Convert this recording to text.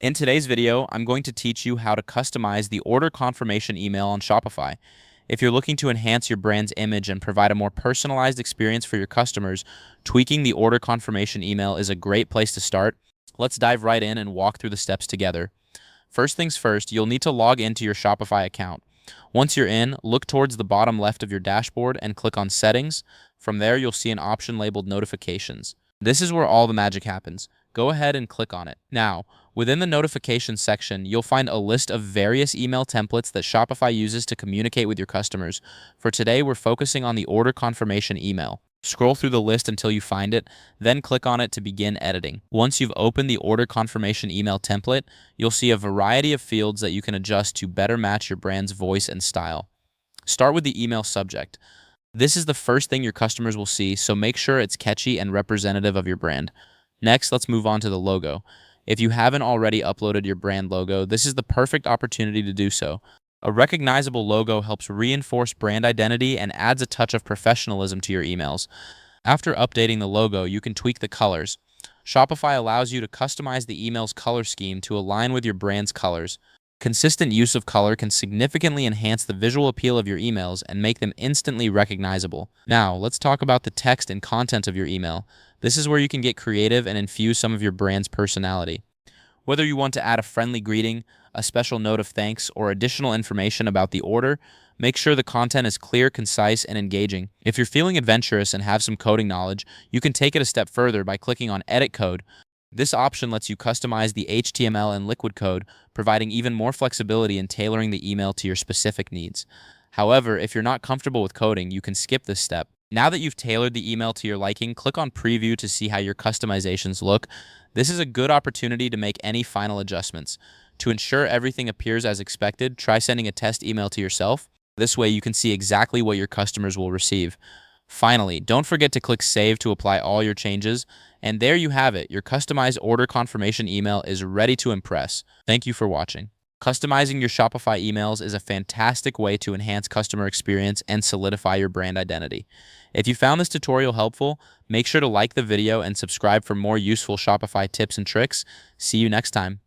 In today's video, I'm going to teach you how to customize the order confirmation email on Shopify. If you're looking to enhance your brand's image and provide a more personalized experience for your customers, tweaking the order confirmation email is a great place to start. Let's dive right in and walk through the steps together. First things first, you'll need to log into your Shopify account. Once you're in, look towards the bottom left of your dashboard and click on Settings. From there, you'll see an option labeled Notifications. This is where all the magic happens. Go ahead and click on it. Now, within the notifications section, you'll find a list of various email templates that Shopify uses to communicate with your customers. For today, we're focusing on the order confirmation email. Scroll through the list until you find it, then click on it to begin editing. Once you've opened the order confirmation email template, you'll see a variety of fields that you can adjust to better match your brand's voice and style. Start with the email subject. This is the first thing your customers will see, so make sure it's catchy and representative of your brand. Next, let's move on to the logo. If you haven't already uploaded your brand logo, this is the perfect opportunity to do so. A recognizable logo helps reinforce brand identity and adds a touch of professionalism to your emails. After updating the logo, you can tweak the colors. Shopify allows you to customize the email's color scheme to align with your brand's colors. Consistent use of color can significantly enhance the visual appeal of your emails and make them instantly recognizable. Now, let's talk about the text and content of your email. This is where you can get creative and infuse some of your brand's personality. Whether you want to add a friendly greeting, a special note of thanks, or additional information about the order, make sure the content is clear, concise, and engaging. If you're feeling adventurous and have some coding knowledge, you can take it a step further by clicking on Edit Code. This option lets you customize the HTML and Liquid code, providing even more flexibility in tailoring the email to your specific needs. However, if you're not comfortable with coding, you can skip this step. Now that you've tailored the email to your liking, click on Preview to see how your customizations look. This is a good opportunity to make any final adjustments. To ensure everything appears as expected, try sending a test email to yourself. This way you can see exactly what your customers will receive. Finally, don't forget to click Save to apply all your changes. And there you have it. Your customized order confirmation email is ready to impress. Thank you for watching. Customizing your Shopify emails is a fantastic way to enhance customer experience and solidify your brand identity. If you found this tutorial helpful, make sure to like the video and subscribe for more useful Shopify tips and tricks. See you next time.